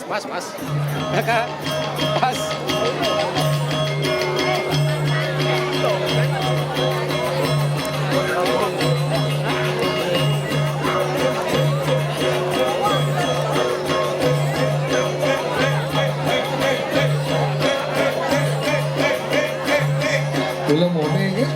mas. Kakak, pas. Kula mone ya.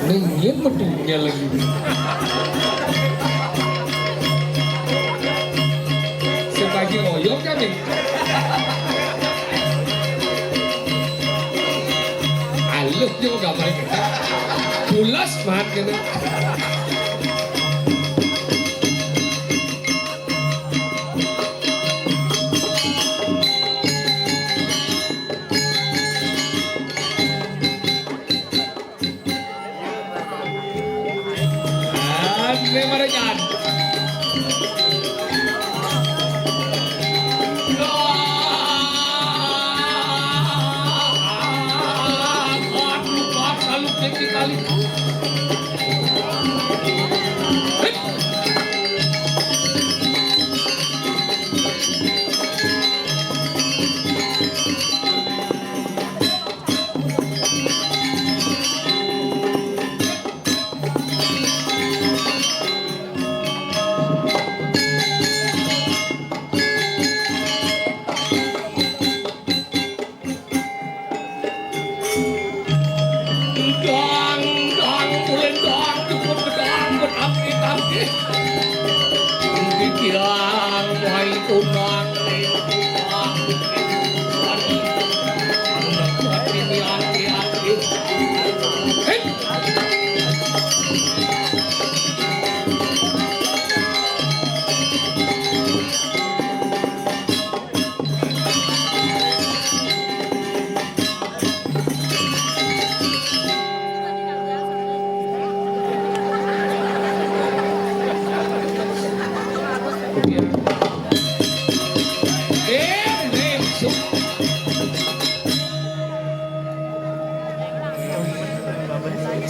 Ningin medunya lagi. Sebagi ngoyong kami. Aluh juga gambar kita. Pulas banget gitu. Ini mana jangan. Kuat selalu tinggi kali.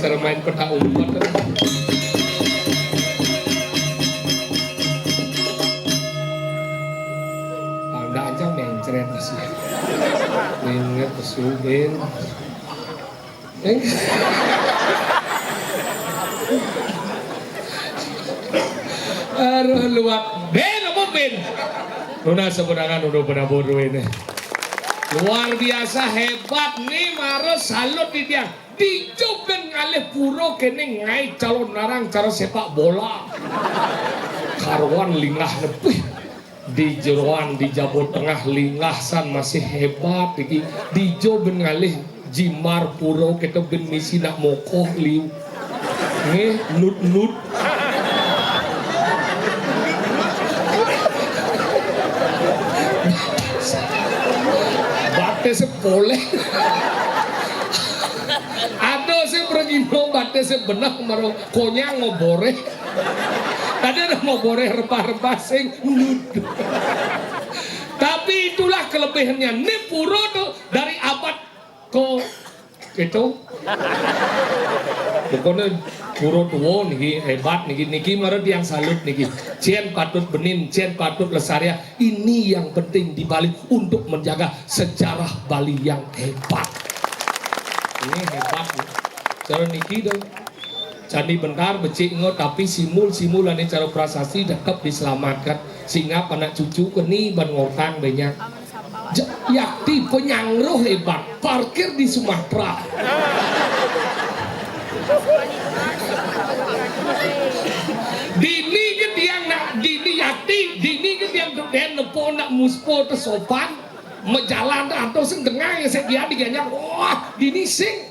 Cara main peta umpet. Anda aja mencret sih. Ingat pesubin. Aduh luak. Ben apa ben? Nuna sebenarnya udah pernah bodoh ini. Luar biasa hebat nih Maro salut di dia. Dicoben ngalih puro kene ngai calon narang cara sepak bola. Karwan lingah lebih. Di jeroan di Jawa Tengah lingahsan masih hebat iki. Dicoben ngalih jimar puro kita ben misi nak mokoh liu. Nih nut. Bate sepoleh. Ada sih pergi bate sebenah maro konyang ngobore. Tadi ada ngobore rempah-rempah sing nut. Tapi itulah kelebihannya. Ini puro tuh dari abad ke itu. Pokoknya puro tua niki hebat niki maro yang salut niki. Cien patut benin, cien patut lesaria. Ini yang penting di Bali untuk menjaga sejarah Bali yang hebat. Ini hebat nih. Cara niki dong. Candi bentar becik ngo tapi simul ane cara prasasti dekap diselamatkan sehingga anak cucu keni ban ngortang banyak. Yakti penyangruh hebat parkir di Sumatera. Dini ke tiang nak dini yakti dini ke tiang den nepo nak muspo tersopan menjalan atau sing dengar yang saya dia diganya wah dini sing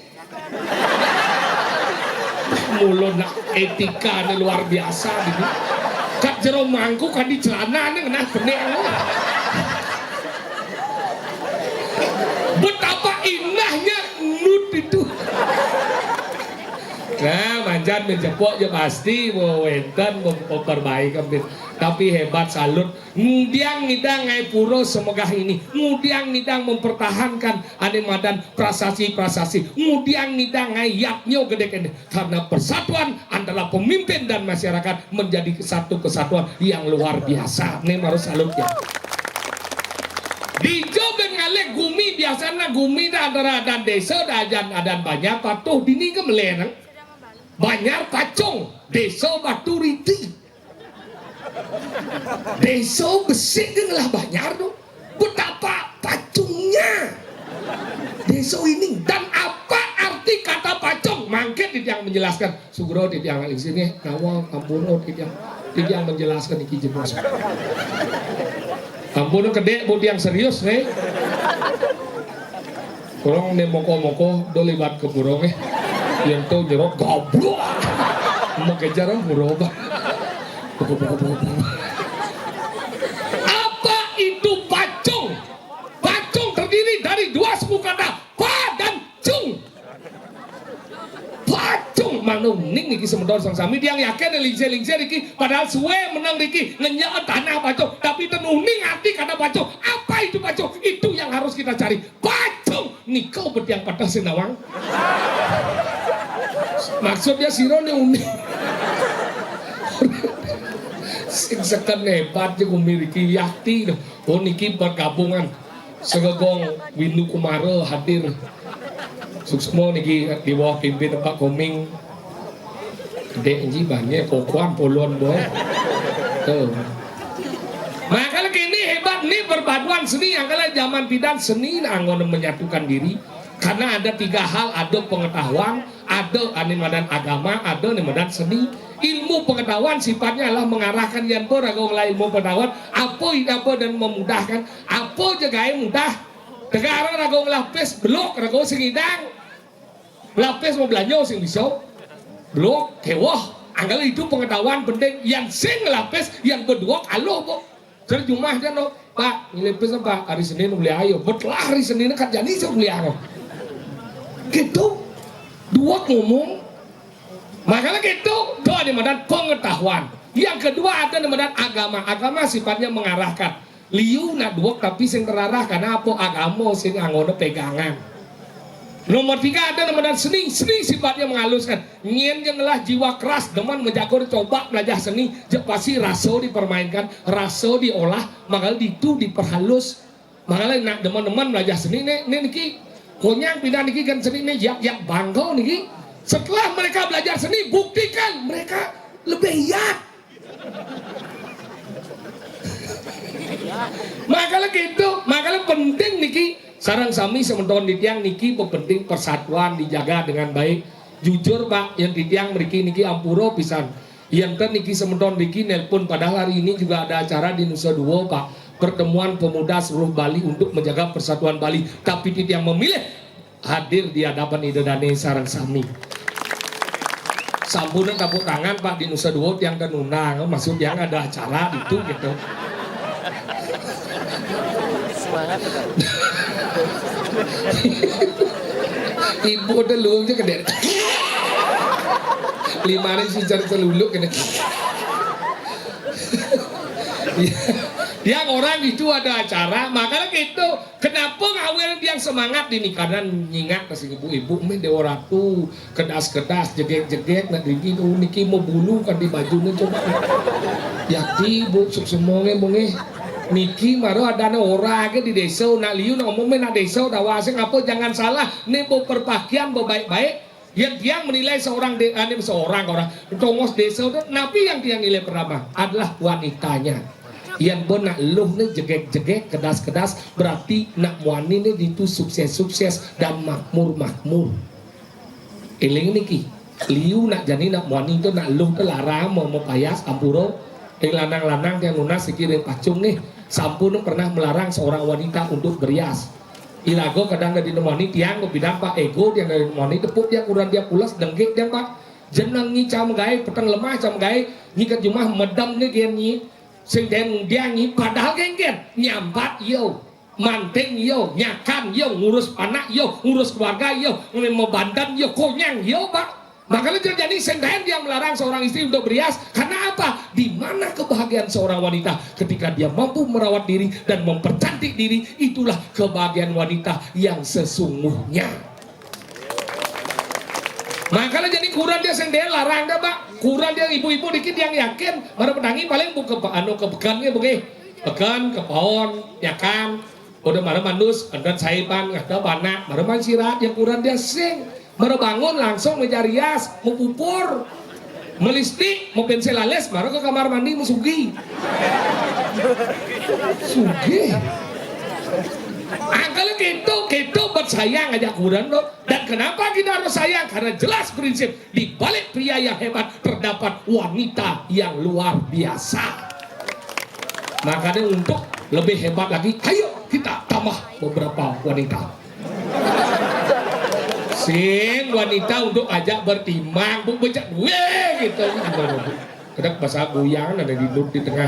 mulun etika luar biasa gitu. Kak jero mangku kan di celana nih kena benek. Betapa indahnya nut itu. Nah, manjan menjepok ya pasti mau wenten mau perbaikan, tapi hebat salut. Ngudiang ngidang ngai puro semoga ini. Ngudiang ngidang mempertahankan animadan prasasti. Ngudiang ngidang ngai yaknyo gede-gede karena persatuan antara pemimpin dan masyarakat menjadi satu kesatuan yang luar biasa. Nih harus salut ya. Di Jogen ngalek gumi biasanya gumi antara dan desa dan banyak patuh dini ke melenang. Banyar Pacung, desa Batu Riti, desa Besik lah Banyar tuh. Betapa pacungnya desa ini dan apa arti kata pacung? Mangket yang menjelaskan Sugro di yang di sini, Nawal Ampuno di yang menjelaskan iki jebos. Ampuno gede buat yang serius nih. Kurang nih moko dolibat ke burung yang tuh jeruk goblok mau kejar berubah. Apa itu pacung? Pacung terdiri dari dua suku kata pa dan cung. Pacung manung ning niki sementor sang sami yang yakin lingse niki padahal suwe menang niki ngenyek tanah pacung tapi tenuh ning arti kata pacung. Apa itu pacung? Itu yang harus kita cari. Pacung nikau betiang patah sinawang. Maksudnya sirone unik. Sekan hebat juga memiliki yakti. Oh niki pergabungan segegong Windu Kumara hadir. Suksmo niki di bawah pimpin Pak Koming. Gede enji banyak kokoan polon boy. Tuh. Makanya kini hebat nih perpaduan seni yang kala zaman pidan seni anggon menyatukan diri. Karena ada tiga hal, ada pengetahuan, ada animadan agama, ada animadan seni. Ilmu pengetahuan sifatnya adalah mengarahkan yang beragam ilmu pengetahuan, apa dan memudahkan, apa juga yang mudah. Sekarang ragam lapis blok, ragam singidang, lapis mau belanja sing bisa, blok kewah. Anggal itu pengetahuan penting. Yang sing lapis, yang berdua alo kok. Terjemah dia no, Pak, nilipis apa? Hari Senin beli ayo, betul hari Senin kan jadi saya beli ayo. Gitu dua ngomong makanya gitu itu ada medan pengetahuan. Yang kedua ada medan agama sifatnya mengarahkan liu nak dua tapi sing terarah karena apa agama sing anggone pegangan. Nomor tiga ada medan seni sifatnya menghaluskan nyen jengelah jiwa keras demen menjago coba belajar seni pasti raso dipermainkan raso diolah makanya itu diperhalus makanya nak demen belajar seni niki konyang pindah niki kan seni ini yang bangga niki. Setelah mereka belajar seni buktikan mereka lebih hebat. Makanya penting niki sarang sami sementon di tiang niki penting persatuan dijaga dengan baik. Jujur Pak yang di tiang niki ampuro pisan. Yang ten niki sementon niki nelpon padahal hari ini juga ada acara di Nusa Dua Pak. Pertemuan pemuda seluruh Bali untuk menjaga persatuan Bali, tapi tidak yang memilih hadir di hadapan Idodane sarang sami. Sambunan tepuk tangan Pak di Nusa Dua yang tenunang, maksud yang ada acara itu gitu. Semangat. Ibu udah lu aja kedek. 5 hari sih cari seluluk kedek. Yang orang itu ada acara, makanya gitu. Kenapa ngawin yang semangat ini? Karena nyingat kasih ibu-ibu main Dewa Ratu, kedas-kedas, jegek-jegek, nak dingin, niki mau bulu kan di bajunya coba. Yakti bu, semuanya bunge. Niki maru ada orang di desa, nak liu nak ngomongin nak desa, dah waseng apa jangan salah. Nih mau perpakaian mau baik-baik. Yang dia menilai seorang orang tongos desa, tapi yang dia nilai pertama adalah wanitanya. Yang benak luh nih jegek-jegek kedas-kedas berarti nak wani nih itu sukses-sukses dan makmur. Eling niki liu nak jani nak wani itu nak luh tuh larang mau payas ampuro lanang-lanang yang lunas sikirin pacung nih sampun pernah melarang seorang wanita untuk berias. Ilago kadang dari nemoni tiang bidang Pak ego yang dari nemoni tepuk dia kurang dia pulas denggek dia Pak jeneng nyi cam gai petang lemah cam gai nyi kat jumah medam ni gen nyi sing den dia nyi padahal gen nyambat yo manting yo nyakan yo ngurus anak yo ngurus keluarga yo membandan yo konyang yo pak. Makanya terjadi sendirian dia melarang seorang istri untuk berias. Karena apa? Di mana kebahagiaan seorang wanita ketika dia mampu merawat diri dan mempercantik diri, itulah kebahagiaan wanita yang sesungguhnya. Makanya jadi kurang dia sendiri larang dah pak. Kurang dia ibu-ibu dikit yang yakin. Baru pedangi paling buka kebekannya begini. Bekan, kepon, ya kan. Udah marah manus, dan saipan, ada banak, marah man sirat yang kurang dia sing. Baru bangun langsung mencari rias, mau pupur, melistik, mau pensil alis, baru ke kamar mandi mau sugi. Sugi. Kalau gitu bersayang aja kurang loh. Dan kenapa kita harus sayang? Karena jelas prinsip di balik pria yang hebat terdapat wanita yang luar biasa. Makanya untuk lebih hebat lagi, ayo kita tambah beberapa wanita. Sing wanita untuk ajak bertimbang, bu becak gue gitu gimana bu? Kadang bahasa goyang ada di tengah.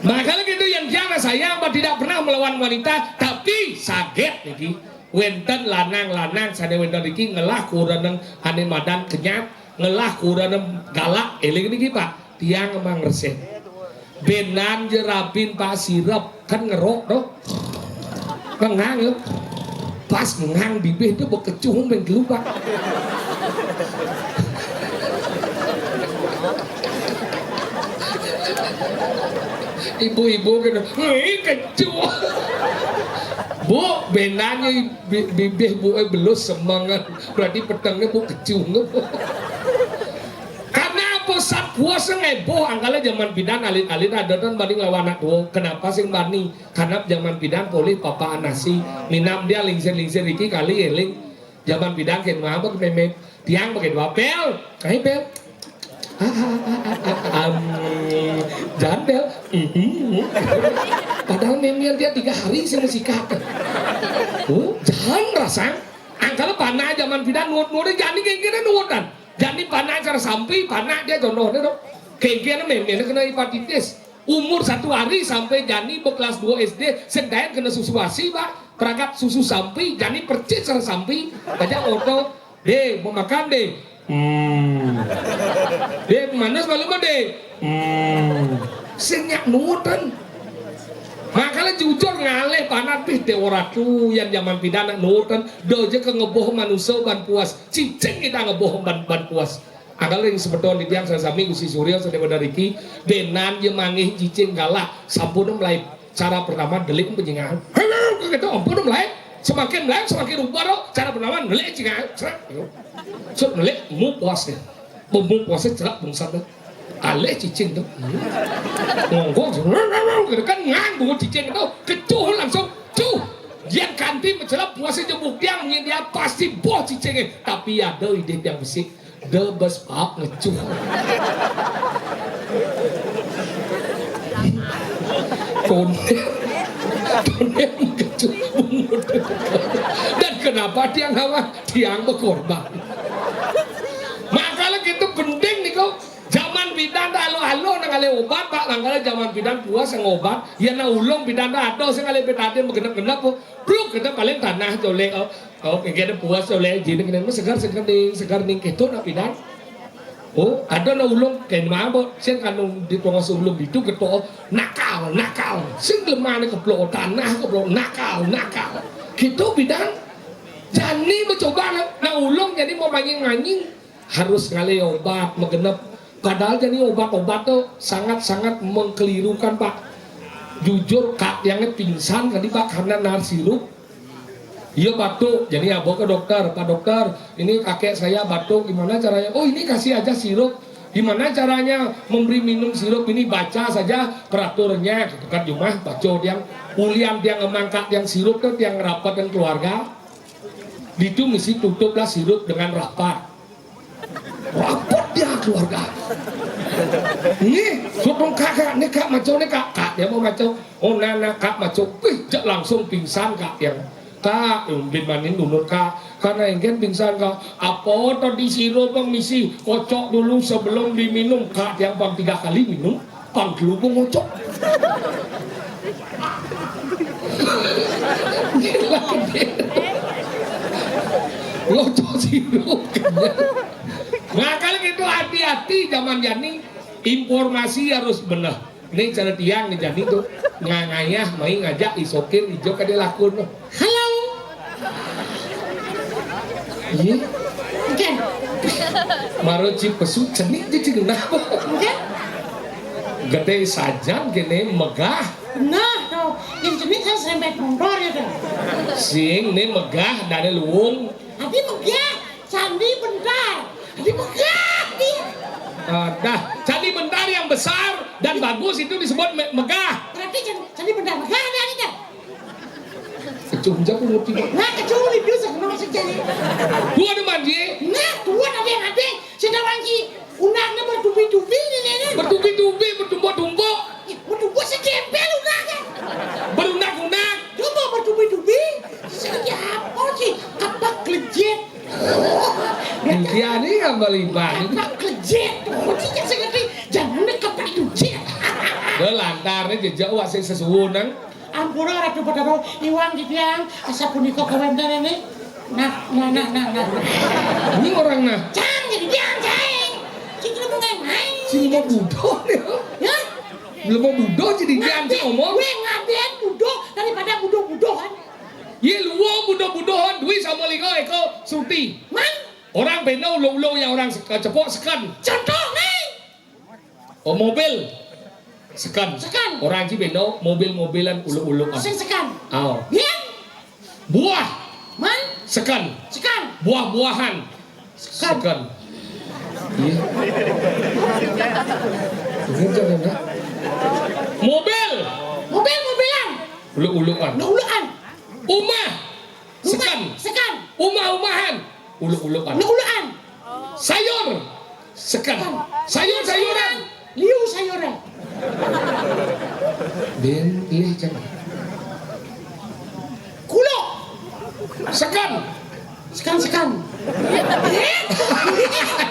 Makanya gitu yang jangan sayang, tidak pernah melawan wanita, tapi sakit lagi. Wenten lanang sana wenten lagi ngelah kurang ane madan kenyat, ngelah kurang galak, eling ini pak, tiang emang resep. Benan jerapin pak sirap kan ngerok doh, ngang yuk. Pas ngang bibir itu berkecuh main gelupak. Ibu-ibu gitu, kecuh. Bu, benanya bibir bu belus semangat, berarti petangnya bu kecuh. Saat puasa ngeboh angkala zaman bidan alin-alin ada dan banding lawan anak tuh. Kenapa sih bani? Karena zaman bidan boleh papa nasi minam dia lingser iki kali eling zaman bidan ken mabuk memet tiang pakai dua pel kayak pel jangan pel padahal memang dia 3 hari sih masih kakek jangan rasa angkala panah zaman bidan nuut-nuut jadi kayak nuutan. Jadi panah cara sampai panah dia contohnya dong. Kayak memang kena hepatitis. Umur 1 hari sampai jani kelas 2 SD sedang kena susu basi pak. Perangkat susu sampai jani percis cara sampai. Aja auto, deh mau makan deh. Deh manas malu mah deh. Senyak nuutan. Makanya jujur ngaleh panat pih te oratu yang zaman pidana nuutan doje ke ngeboh manusia ban puas cicing kita ngeboh ban puas akal yang sebetulnya diang sami Gusti Surya sedaya badariki benan ye mangih cicing galak sampun mulai cara pertama delik penjenengan gitu ampun mulai semakin rubah do cara pertama delik cingan so delik mu puas deh mu puasnya cerak bungsat deh aleh cicing tuh ngongkong kan ngang bunga cicing itu kecuh langsung cuh yang kanti mencelap puasa jebuk dia pasti boh cicingnya tapi ada ide yang besik debes pak ngecuh konde kecuh dan kenapa tiang hawa tiang berkorban makanya gitu gending nih kau zaman bidan halo nangale obat pak nangale zaman bidan puas yang obat ya na ulung bidan ada sing ngale betatin begenap-genap bluk kita paling tanah jole oh kengene puas jole jine kene segar ning keto na bidan oh ada na ulung ken mabot sing kanung di pongos ulung itu keto nakal sing lemane keplok tanah keplok nakal gitu bidan jani mencoba na ulung jadi mau manying harus ngale obat megenep. Padahal jadi obat-obat tuh sangat-sangat mengkelirukan pak. Jujur kak yang pingsan tadi pak karena nar sirup. Iya batuk. Jadi ya bawa ke dokter. Pak dokter, ini kakek saya batuk. Gimana caranya? Oh ini kasih aja sirup. Gimana caranya memberi minum sirup ini baca saja peraturannya. Gitu kan cuma baca yang ulian yang mengangkat yang sirup tuh yang rapat dan keluarga. Itu mesti tutuplah sirup dengan rapat. Rapat dia keluarga. Ini sopong kakak, kak maco kak dia mau maco. Oh nana kak maco, langsung pingsan kak yang Kak, bin manin dulu kak, karena engken pingsan kak. Apa tadi sirup bang misi kocok dulu sebelum diminum kak, yang bang 3 kali minum, bang gelubung ngocok. Gila gede. Ngocok sirup. Nah kalau gitu hati-hati zaman jani, informasi harus benar. Ini cara tiang nih jadi tuh ngangayah main ngajak isokir ijo kade lakun. Halo. Iya. Mungkin. Maro cipesu cenik jadi kenapa? Mungkin. Gede saja gini megah. Nah, tuh. Yang jenis kan serempet motor ya tuh. Sing nih megah dari luwung. Hati megah. Candi bentar. Hati megah. Dia. Dah, candi bentar yang besar dan bagus itu disebut megah. Berarti candi bentar megah ada ini kan? Kecunja pun ngerti. Nah, kecuali dia sekenal sejadi. Dua deman ji. Nah, tuan ada yang ada. Sedang lagi unangnya bertubi-tubi ini. Bertubi-tubi, bertumpuk-tumpuk. Bertubi sekempel unangnya. Berunak-unak. Coba bertubi-tubi. Sedang apa sih? Kapak kelejit. Dia ini kembali balik. Kapak kelejit. Kuncinya segede. Jangan kapak kelejit. Dia lantarnya jejak wasik sesuwunan. Ampura ratu padaro iwang dibiang asa punika kawendan ini. Nah. Ini orang nah. Jangan jadi biang ceng. Cing lu main. Si mau budo nih. Ya? Belum mau budo jadi dia sih ngomong. Gue ngaden budo daripada budo-budohan. Ye luwo budo-budohan duit sama liko eko suti. Man, Orang beno ulo-ulo yang orang cepok sekan. contoh nih. Oh mobil. Sekan. Sekan. Orang ci beno mobil-mobilan ulo-ulo. Sing sekan. Aw. Biang. Buah. Man, Sekan. sekan. Buah-buahan. Sekan. Iya. Begitu kan? Mobil. Mobil-mobilan. Ulu-uluan. Ulu-uluan. Umah. Sekan. Sekan. Umah-umahan. Ulu-uluan. Ulu-uluan. Sayur. Sekan. Sayur-sayuran. Liu sayuran. Ben, iya jangan. Kulo. Sekan. Sekan.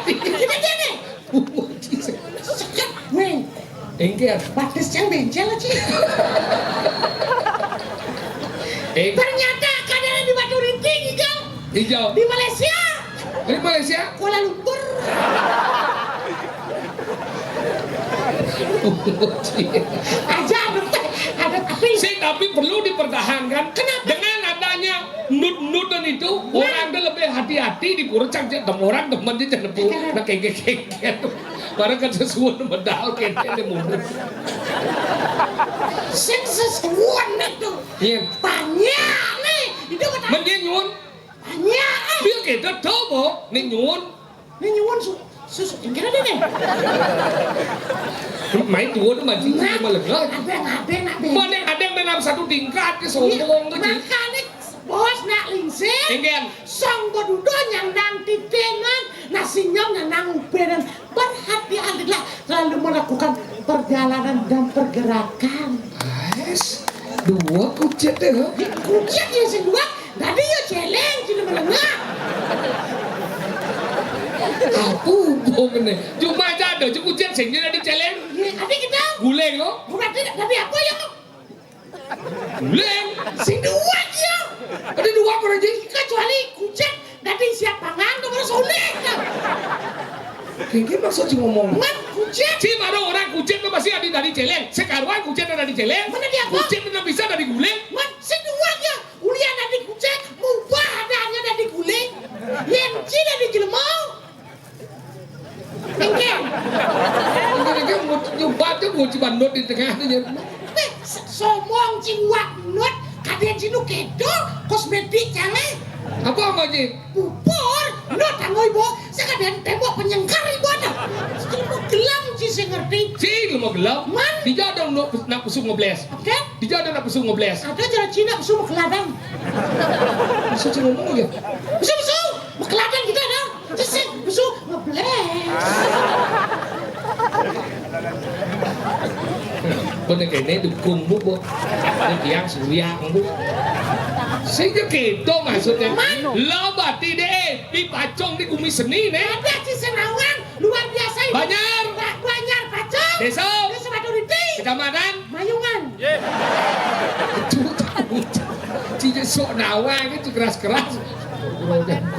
Kita jadi. Sekan. Weh. Engker. Batas yang bencel aja. Ternyata kadang di Batu Rinting hijau. Hijau. Di Malaysia. Di Malaysia. Kuala Lumpur. Aja ada tapi. Tapi perlu dipertahankan. Kenapa? Dengan adanya nut-nutan itu, orang tuh lebih hati-hati di kurcang orang teman dia jangan pun nak kengke-kengke. Barang kan sesuatu medal kengke mundur. Sing sesuan itu. Iya. Banyak nih. Itu kata. Menyun. Banyak. Bil kita tahu bo, nih nyun. Ini nyuwun susu kira deh nih. Main tua tuh mancing cuma lega. Abeng. Mana ada yang menang satu tingkat ke sombong tuh ji. Makanya bos nak lingsir. Engken. Song bodudo yang nang titengan nasi nyam yang nang uberan berhati-hatilah selalu melakukan perjalanan dan pergerakan. Ais, dua kucet deh. Kucing yang kedua tadi yo celeng cina menengah. Aku bohong nih. Cuma aja ada cukup kucet sehingga dari celeng. Ya, tadi kita Guleng lo. berarti tadi apa ya? Guleng. Sing dua dia. Ada dua orang ji. Kecuali kucing tadi siap pangan tuh baru sulit. Kayaknya maksud cuma ngomong. Man kucing. Si mana orang kucet tuh masih ada dari celeng. Sekarang kucet ada dari celeng. Mana dia apa? Kucet itu bisa dari guleng. Man sing dua dia. Ulian dari kucing, mubah adanya dari guling. Lenci dari jelmau. Engkel. Mereka mau nyoba tuh mau coba not di tengahnya. Somong ciwak not kadang cinu kedo kosmetik jangan. Apa aja? Bubur not tangoi bo sekadang tembok penyengkar ibu ada. Sekalimu gelam sih saya ngerti. Si lu mau gelap? Man. Dijauh dong nak pusung ngebles. Oke? Dijauh dong nak pusung ngebles. Ada jalan Cina semua keladang. Bisa cuma ngomong ya. Besu, keladang kita ada. Sesek, besu, ngebles. Bên này cái này được cùng bút bút. Nên chỉ ăn sủi ăn bút. Sing gitu maksudnya. Lo berarti deh di Pacong di Bumi Seni nih. Ada di Senawan luar biasa ini. Banyak. Banyak Pacong. Desa. Desa Baturiti. Kecamatan. Mayungan. Cici sok nawang itu keras-keras.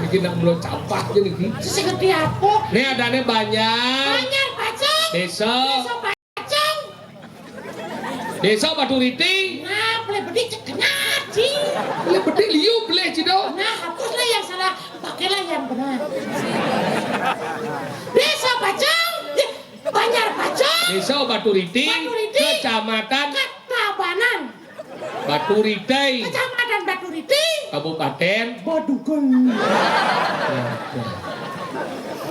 Bikin nak belum campak jadi gitu. Seperti apa? Nih adanya banyak. Banyak Pacong. Desa. Desa Pacong. Desa Baturiti. Nah, boleh beli cekenat sih. Boleh beli liu boleh cido. Nah, hapuslah yang salah, pakailah yang benar. Desa Pacong. Banyak Pacong. Desa Baturiti. Baturiti. Kecamatan Ketabanan. Baturiti. Kecamatan Baturiti. Kabupaten. Badugul.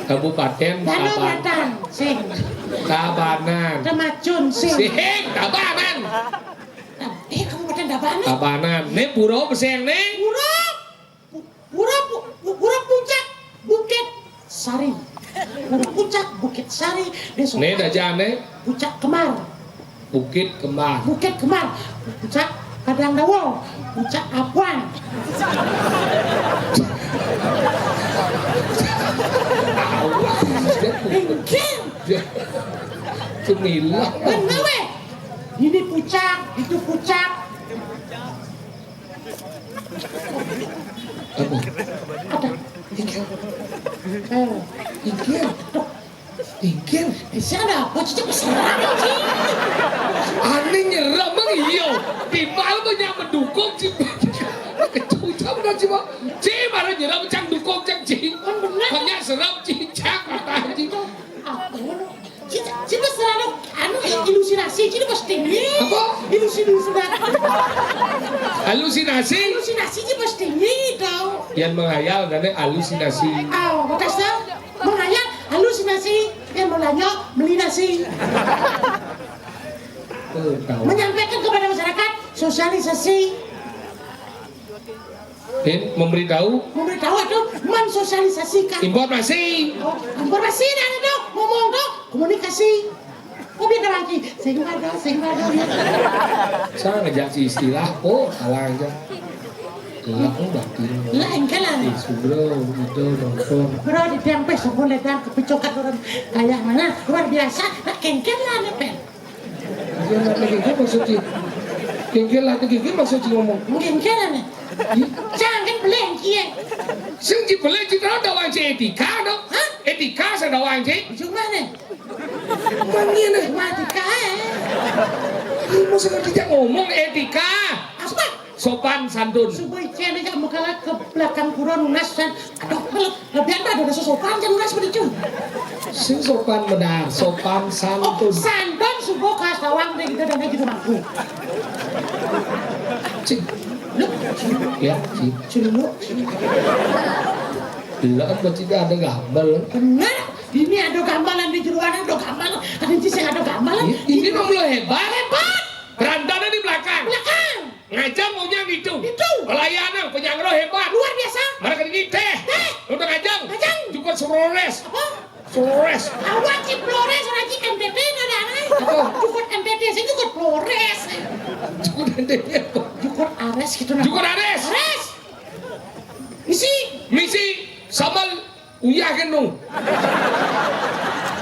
Kabupaten Danau Sing. Tabanan. Temacun Sing. Sing Tabanan. Kabupaten Tabanan. Tabanan. Nih pura beseng nih. Pura Puncak Bukit Sari. Pura Puncak Bukit Sari. Desa Nih dajane Puncak Kemar. Bukit Kemar. Bukit Kemar. Puncak Kadang Dawo. Puncak Apuan. Engkel. Cemilah. Bener weh. Ini puncak, itu puncak. Apa? Ada. Ingkir. Ingkir. Bisa ada apa? Cicak berserang sih. Aneh nyerah bang iyo. Timbal banyak mendukung sih. Kecucam kan sih bang. Cih malah nyerah macam dukung cang cing. Banyak serap cicak kata cing. Apa? Cita selalu anu ilusinasi, cita pasti ini. Apa? Halusinasi. Halusinasi cita pasti ini tau. Yang menghayal karena halusinasi. Oh, makasih menghayal halusinasi yang melanyok beli nasi. Tahu. Menyampaikan kepada masyarakat sosialisasi. Dan memberitahu Atau mensosialisasikan. informasi. Oh, informasi dan itu ngomong tuh komunikasi. Oh beda lagi. Sing ada. Saya ngejak si istilah. Oh salah aja. Gelap batin. Lah engkelan. Subro itu nonton. Bro di tempe sebelum datang kepicokan orang kayak mana luar biasa. Lah kengkel lah nih Dia nggak kengkel maksudnya. Kengkel lah kengkel maksudnya ngomong. Kengkel lah nih. Jangan beleng kia. Sing beleng kita ada wang etika no. Hah? Etika saya ada wang Cuma nih. Mangi nih. Mati kaya. Mau sekarang dia ngomong etika. Apa? Sopan santun. Suboi cene jak mukala ke belakang kurang lunas dan aduh lebih ada sosopan kan lunas begitu. Sing sopan benar, sopan Oh, santun. santun subuh kas tawang deh gitu dan gitu mampu. Cing. Look, Ya, cing. ciluk. Bila apa tidak ada gambar. Benar. Ini ada gambaran di jeruan ada gambaran. Ada di sini ada gambaran. Ini mah belum hebat. Hebat. Berantakan di belakang. Belakang. Ngajak maunya gitu. Itu. Pelayanan penyangro hebat. Luar biasa. Mereka ini teh. Udah ngajak. Ngajak. Cukup Flores. Apa? Flores. Wajib Flores, wajib NTT ada aneh. Apa? Cukup NTT, saya cukup Flores. Cukup nanti. Cukup Ares gitu nah. Cukup Ares. Ares. Misi samal uyah kenung.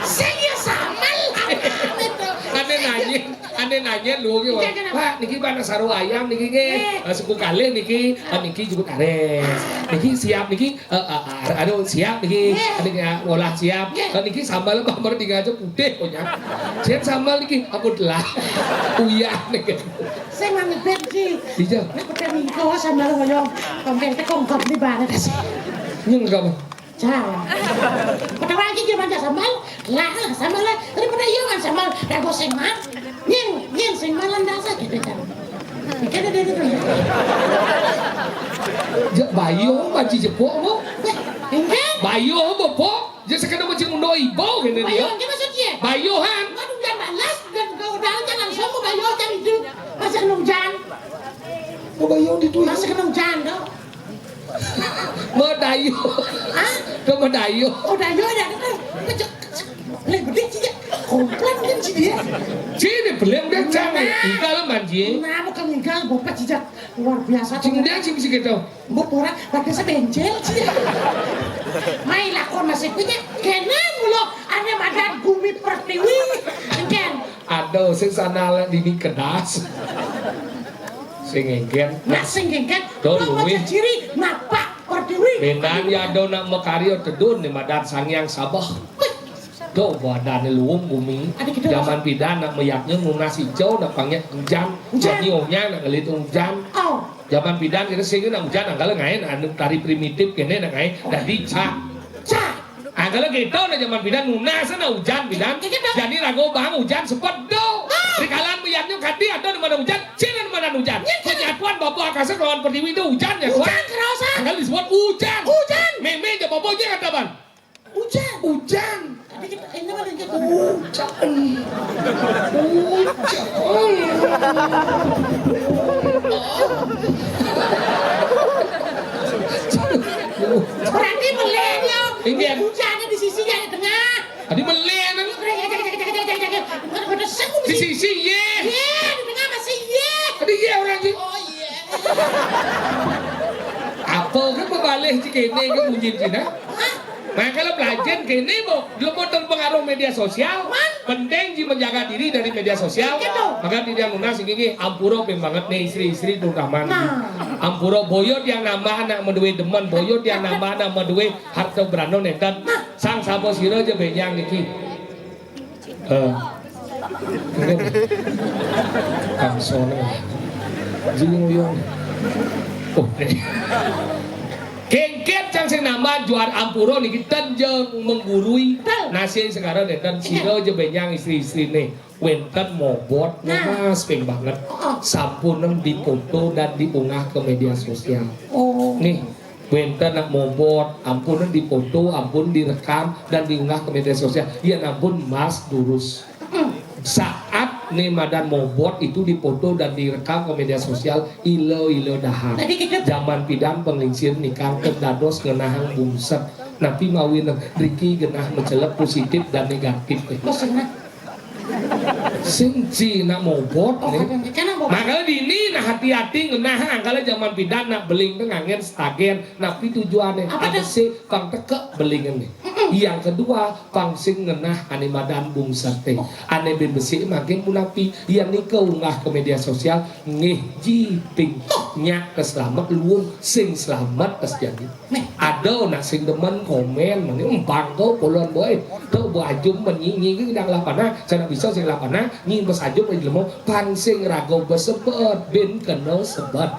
Saya samal. Ane nanya lu gitu. Pak, niki mana saru ayam niki ge. Suku kalih niki juga Ares. Niki siap niki aduh siap niki ngolah siap. Niki sambal bamber tiga aja putih punya. Siap sambal niki aku telah. Uyah niki. Saya mana benci. Iya. Aku tadi kau sambal hoyong. Kompeten kongkap di mana kasih. Nyeng kamu. Jangan. Pertama lagi gimana sambal? Lah sambal lah. Daripada iya sambal dago sengmat. Nyeng sengmalan dasar gitu kan. Ikan ada itu. Ya bayo maci jepok mo. Enggak. Bayo mo po. Ya sekarang macam undo ibo kene Bayo dia. apa maksudnya? Bayohan. Aduh jangan balas dan kau udah jangan semua bayo jangan itu. Masa nungjan. Mau bayo di tuh. Masa nungjan dong. Medayo. Hah? Tuh medayo. Udah yo ada kan. Boleh berdek sih. Komplain kan sih dia. Cini belum dia jangan. Tinggal manji. Nah bukan yang meninggal bapak jejak luar biasa. Cing dia cing sih gitu. Mbok orang lagi sebenjel sih. Mai lakon masih punya kenen mulu ane madan Gumi Pertiwi. Ken. Aduh, sing sanala dini kedas. Sing engken. Nak sing ken. Tuh, Lo luwih. macam ciri napak Pertiwi. Bendan ya do nak mekario tedun ni madan sangyang sabah. Do badan luum bumi. Zaman pidan nak meyaknya nunas hijau nak panggil hujan. Jadi omnya nak gelit hujan. Oh. Zaman pidan kita sing nak hujan angkala ngain anu tari primitif kene nak ngain dadi ca. Ca. Angkala gitu nak zaman pidan nunas na hujan pidan. Jadi rago bang hujan sepet do. Rikalan meyaknya kati ada di mana hujan, cina di mana hujan. Penyatuan bapak akasa kawan pertiwi itu hujan ya kuat. Hujan kerasa. Angkala disebut hujan. Hujan. Meme aja bapaknya kata ban. Hujan. Hujan. Tadi kita ini mana kita berarti melenya. Indian. Hujannya di sisinya di tengah. Tadi melen kan? Di sisi ye. Ye, di tengah masih ye. Tadi ye orang sih. Oh iya. Apa kan berbalik si kene kan bunyi Cina? Nah kalau belajar kene bo, belum mau terpengaruh media sosial. Penting sih menjaga diri dari media sosial. Maka tidak lunas ini ampuro banget nih istri-istri terutama. Ampuro boyot yang nambah anak menduwe demen, boyot yang nambah anak menduwe harta berano nekat. Sang sabo siro aja benyang niki. Kamsona. Jing uyong. Oh. Kengket cang sing nama juar ampuro niki tenjeng menggurui nasi sekarang dan siro aja benyang istri-istri nih wenten mobot mas peng banget sampun dipoto dan diunggah ke media sosial nih wenten nak mobot ampun dipoto ampun direkam dan diunggah ke media sosial ya ampun mas durus saat nih madan mobot itu dipoto dan direkam ke media sosial ilo dahar zaman pidang penglingsir nikah dados ngenahang bungset napi mawin Riki genah mencelep positif dan negatif sing cina mobot nih makanya dini nah hati-hati ngenah angkala zaman pidang nak beling ngangin stagen napi tujuannya apa sih kang teke belingan nih yang kedua pangsing ngenah ane madan bungset teh ane besi makin munapi yang nikah unggah ke media sosial ngehji ping nyak keselamat luun sing selamat kes jadi ada nak sing demen komen mani empang kau puluhan boy tuh bajum menyinyi ke dang lapana sana bisa sing lapana nyin bos ajum lagi lemo pangsing rago besebet ben kenal sebet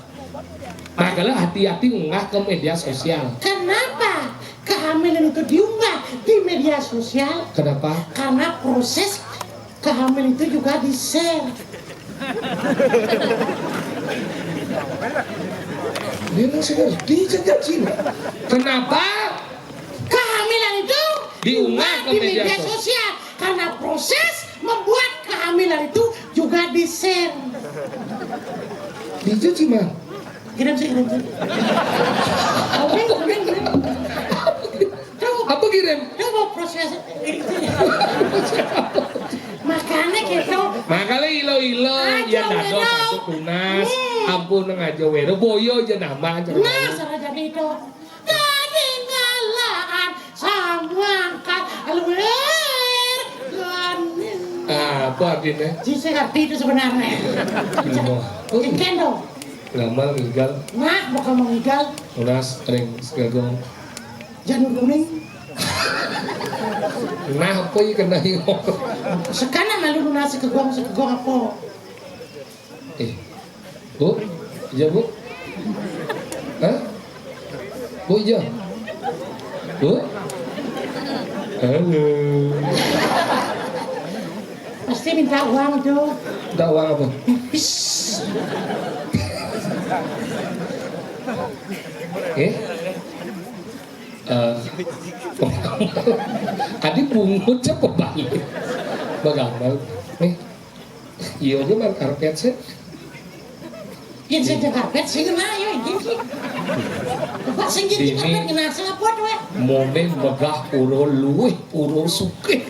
makanya hati-hati unggah ke media sosial. Kenapa kehamilan itu diunggah di media sosial? Kenapa? Karena proses kehamilan itu juga di-share. Memang seperti Cina. Kenapa? Kehamilan itu diunggah ke media sosial. Karena proses membuat kehamilan itu juga di-share. Itu Cina. Kirim sih. Apa kirim? Coba proses makanya gitu. Makanya ilo ya dado satu tunas. Ampun ngajo wero boyo aja nama aja. Nah, sarah jadi itu. Jadi ngalaan samangkat alwer ganin. Apa artinya? Jadi saya ngerti itu sebenarnya. Ikan dong. Lama meninggal. Nah, bakal meninggal. Tunas ring segagong. Janur kuning. Nah, apa yang kena hilang? Sekarang malu nasi kegong apa? Bu, iya bu? Hah? Bu iya? Bu? Halo. Pasti minta uang tuh. Minta uang apa? Pipis. Tadi pungut siapa balik? Bagaimana? Nih, iya aja main karpet sih. Yang saya karpet sih kena ya ini. Bapak sing jadi karpet kena selaput weh. Momen begah puro luwih puro sukih.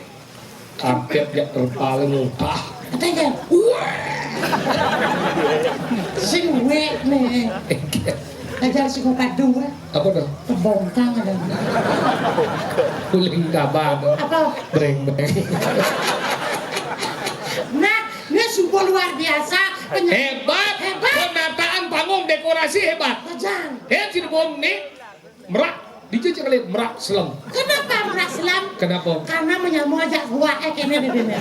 Karpet yang terpaling mutah. Katanya. Si nih. Ajar psikopat dua. Apa dong? Terbongkang ada. Kuling kabar. Apa? Breng. Nah, ini sungguh luar biasa. Hebat. Hebat. Penataan panggung dekorasi hebat. Ajang. Bom nih merak. Dicuci kali merak selam. Kenapa merak selam? Kenapa? Karena menyambung aja gua kene di sini.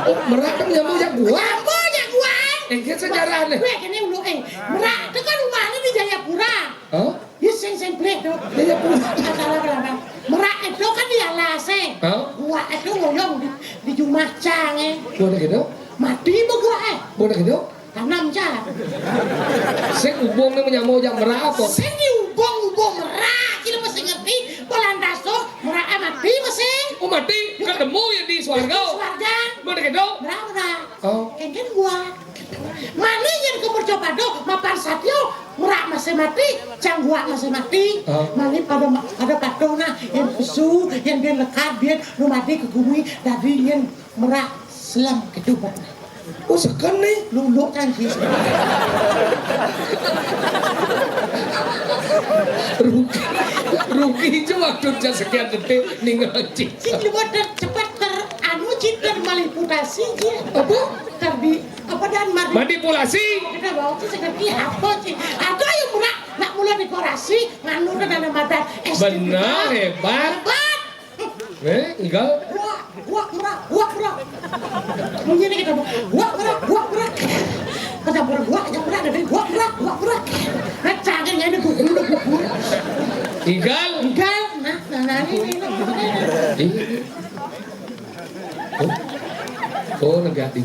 Oh, merak kan nyambung jak gua. Nyambung aja gua. Kita sejarah nih. Gue kene ulu merak itu kan rumahnya di Jayapura. Hah? Ya sing plek tuh. Jayapura. Salah berapa? Merak itu kan di Alase. Hah? Gua itu ngoyong di Jumacang Gua ada gitu. Mati mau gua Gua ada gitu. tanam jar. Saya ubong nih menyambung jak merak apa? Saya diubong-ubong merak. Kita masih ngerti. Polandaso merak mati masih. Oh mati. Ketemu ya di Swarga. Swarga. Gua ada gitu. Merak. Oh. Kengken gua. Mana yang kepercoba do, mapan satyo, merak masih mati, canggua masih mati. Mana pada patona yang pesu, yang dia lekat dia rumah dia kegumi, tadi yang merak selam ketupat. Oh sekan nih. Luluk canggih. Rugi aja waktu aja sekian detik ninggal cik. Si luar cepat cinta manipulasi dia. Apa? Apa dan Manipulasi. Kita bawa itu seperti apa sih? Ada yang merak nak mulai dekorasi, nganu dan mata. Benar hebat. Enggak. Wah, merak. Mungkin kita wah. Kita merak dari wah. Nah, canggih ini gua. Igal. Nah, ini. Oh negatif.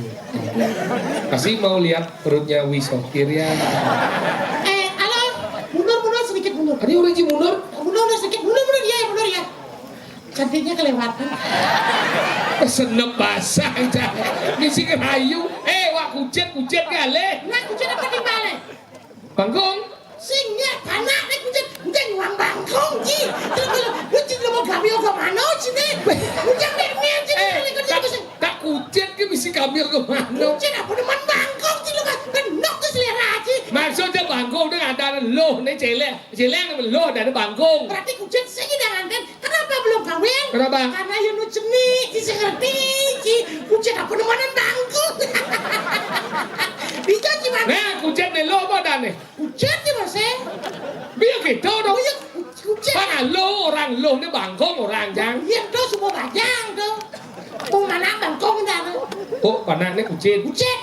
Pasti mau lihat perutnya Wisokir ya. Halo, mundur sedikit mundur. Tadi orang mundur. Mundur sedikit, mundur ya. Cantiknya kelewatan. Senep basah aja. Misi kerayu. Wak kucet kali. Nah, kucet apa di mana? Bangkong. Singnya panak nih kucet nyuang bangkong ji. Kucet lo mau gamio ke mana sini? Kucet ini aja. Tak kucet ke misi gamio ke mana? Kucet apa demen bangkong ji lo kan benok ke selera ji. Maksudnya bangkong itu ada loh nih celeng loh ada bangkong. Berarti kucet saya jangan kan? Kenapa belum kawin? Kenapa? Karena yang nu cemik, si ngerti ji. Kucet apa demenan bangkong? Bisa gimana? Nah kucet nih loh apa dah nih? Kucet di mana sih? Biar gitu dong. Kucet. Mana lo orang lo nih bangkong orang jang. Iya tuh semua bajang tuh. Mau mana bangkong dah. Oh panak nih kucet. Kucet.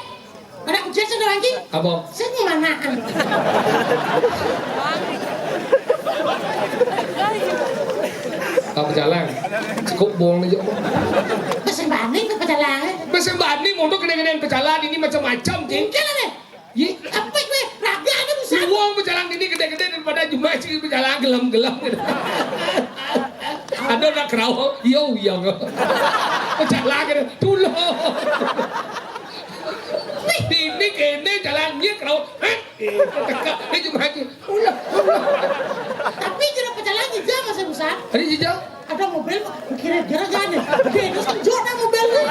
Ada kucet sudah lagi? Apa? Saya mau mana? Apa jalan? Cukup bohong aja. Pesan banding ke pecalang. Pesan banding untuk gede-gedean pecalan ini macam-macam cing. Mungkin ada. Ye, Apa itu? Raga ada besar. uang pecalang ini gede-gede daripada cuma sih pecalang gelem-gelem. Ada nak kerau, yo. Pecalang gitu, tulo. Ini kene jalannya kerau. Ini cuma aja. Ulah. Tapi jeruk pecalang hijau masih besar. Ada hijau? Ada mobil, kira-kira gak ada. Dia senjot ada mobilnya.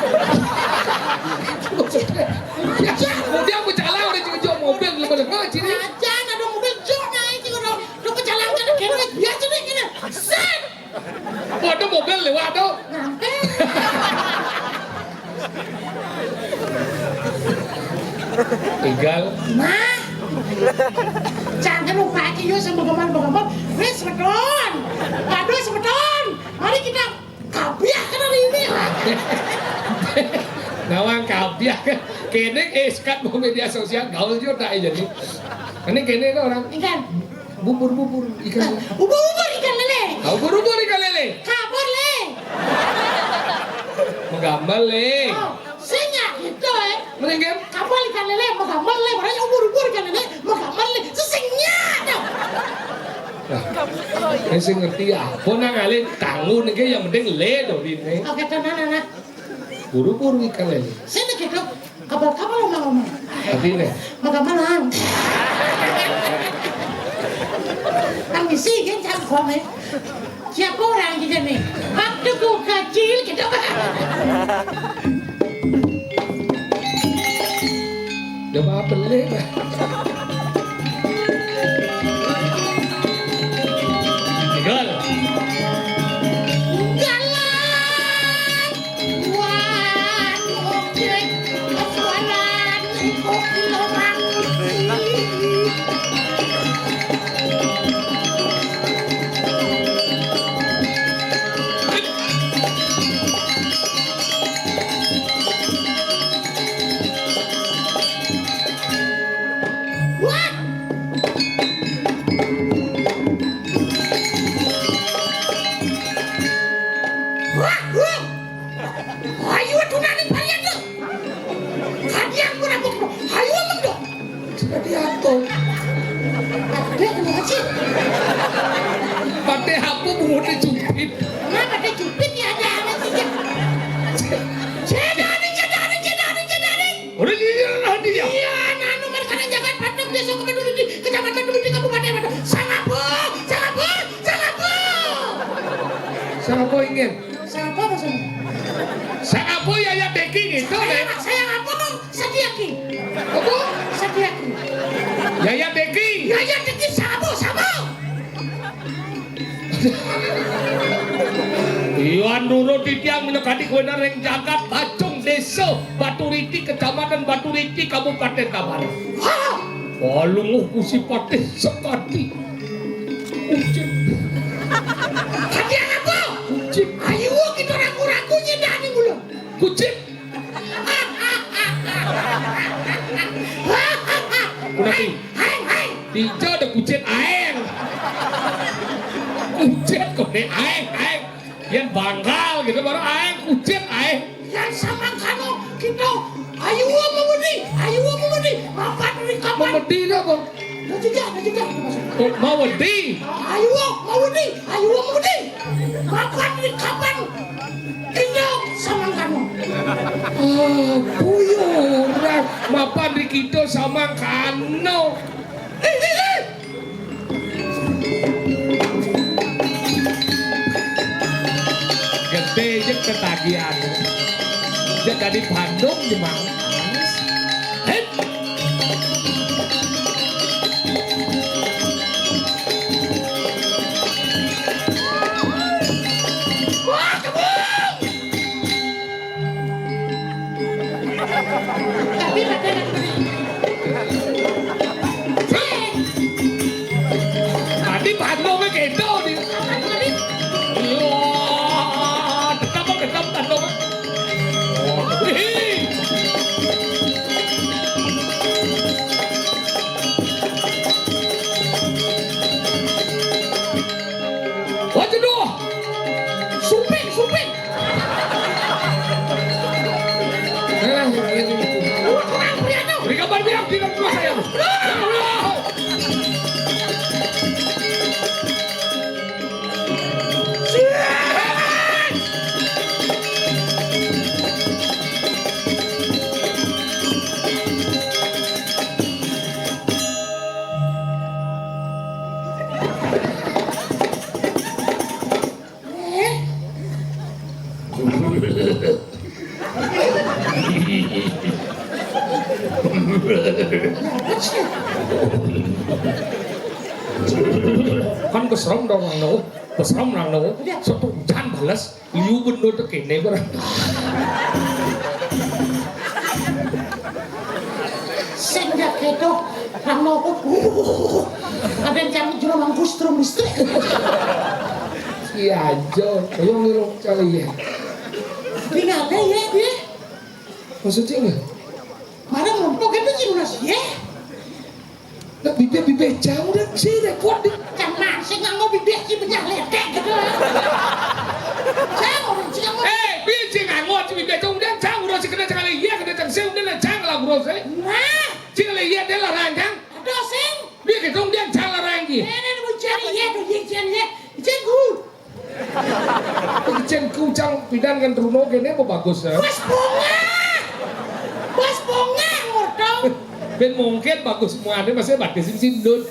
Dia pecalang udah jauh mobil lebih ciri. Jangan ada mobil jok naik juga. Lu pecalang kan kira biasa deh gini. Set. Ada mobil lewat tuh. Sampai. Tinggal. Nah. Jangan lupa yo sama gaman-gaman. Wes sebetulnya. Aduh sebetulnya. Mari kita kabiah kan hari ini. Nawang kabiah kene eskat mau media sosial gaul juga tak jadi. Ini kene itu orang Ikan. bubur ikan. Ubur-ubur ikan lele. Bubur ikan lele. Kabur le. Menggambar le. Oh, singa gitu Menengem. Kabur ikan lele mau gambar le. Makanya ubur-ubur ikan lele mau gambar le. Sesingnya dah. Ini saya ngerti apa nang ale tanggung nih yang penting le dong ini. Oke tenan. Buru-buru ikan lele. Sini gitu. Kabur ngomong. Tapi nih. Magamalang. Ang isi kan cangkong siapa orang gitu nih? Waktu ku kecil gitu. Dia apa le? sih? Pate apa bungunya cupit? Kenapa ada cupit ya ada apa sih? Cedani. Udah dia. Iya, nanu markana jangan Padang desa Kemenduri di Kecamatan Duri di Kabupaten Padang. Sangapu. Siapa ingin? Sangapu apa sih? Siapa ya Deki gitu deh? Saya apa dong? Sadiaki. Apa? Sadiaki. Yaya Deki. Yaya Deki sabu. Iwan nurut titiang menekati kebenaran yang jagat Bacung desa Baturiti Kecamatan Baturiti Kabupaten Tabanan. Walunguh kusi patih sekati. Ucip. Hadiah apa? Kucip. Ayo kita ragu-ragu nyedani mulu. Kucip. Kunaki. Hai. Tiga ada kucip aeng. Kucip kok deh aeng. Yang banggal gitu baru aeng kucip aeng. Yang sama kano kita ayo memudi. Makan dari kapan? Memedi dah kok. Najika. Mau wedi. Ayo memudi. Makan dari kapan? Kita sama kano. Buyur lah. Mapan di kita sama kano. Gede je ketagihan. Dia dari Bandung di Mang. Hei. Wah, kebun! Tapi badan Tadi Bandungnya gitu nih. Tetap Bandung. Waduh, suping. Kurang Priano. beri kabar biar tidak tua saya. Kan keserem dong orang no. Satu jangan balas, liu bener tuh kene barang. Sehingga kedo rano ko. Ada yang jual mangkus terus listrik. Iya aja, ayo ngirong cari ya. Tinggal deh ya dia. Maksudnya nggak? Mana mumpuk itu jelas ya. Nak bibit jauh dah sih repot deh. Jangan sih nggak mau bibit sih banyak ledek gitu. Jangan sih nggak mau. Biji ngangot bibit jauh dah jauh dah sih kena jangan iya kena jangan sih udah jangan lah bro sih. Nah, Jangan iya dia lah ranjang. ada sing. Bibit jauh dia jangan lah rangi. Ini mau cari ya tuh ya. Cenggu. Kecen kucang pidan kan Runo kene apa bagus ya? Bos bunga ngordong. Ben mungkin bagus semua ada masih batis sindut.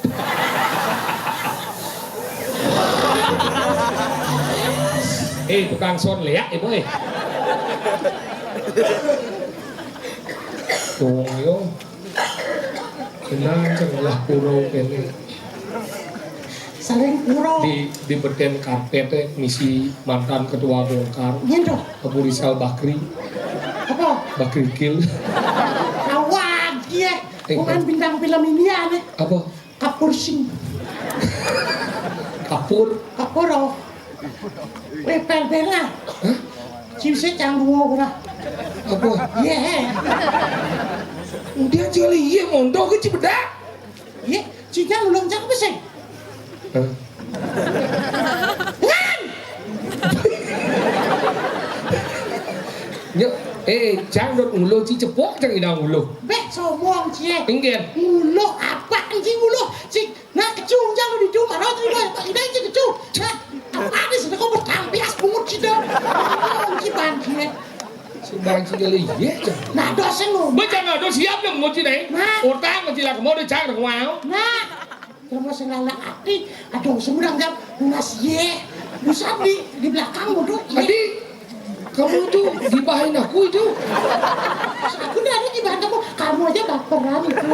Tukang son leak ibu Tuh yo. Senang cengalah puro kene. Saling puro. Di beden karpet misi mantan ketua Golkar. Nyendo. Abu Rizal Bakri. Apa? Bakri Kil. Awak dia. Bukan bintang film ini aneh. Apa? Kapur sing. Kapur. Kapuro. Repel bela. Hah? Ciuset canggung ora. Apa? Iya. Dia jual iya mondok ke Cibedak. Iya, cincang belum cak beseng. Ngan. Nhớ, Trang đột ulo chi cepok Trang idang ulo. Bek somong cie. Pinggir. Ulo apa anjing ulo? Cik, nak kecung jangan di ini aja kecu. Apa nih sudah kau bertampias pungut sih dong. Cipan sih. Sumbang sekali iya aja. Nah dosen lu. Baca nggak dos siap dong mau cina. Utang mau cila kamu udah cang mau. Nah, kalau sengalah hati, aduh semurang jam lunas ye. Bisa di belakang bodoh. Tadi kamu tuh gibahin aku itu. Aku udah ada gibahin kamu aja baperan itu.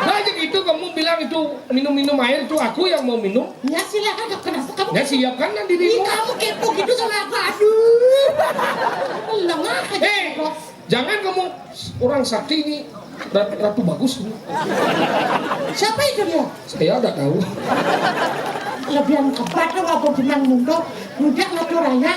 Nah gitu kamu bilang itu minum air itu aku yang mau minum. Ya silakan kenapa kamu? Ya siapkan kan dirimu. Kamu kepo gitu sama aku, aduh. Lengah aja. Jangan kamu orang sakti ini ratu bagus ini. Siapa itu dia? Saya udah tahu. Lebihan kebat lo ngapa jenang mundo, muda ngatur raya,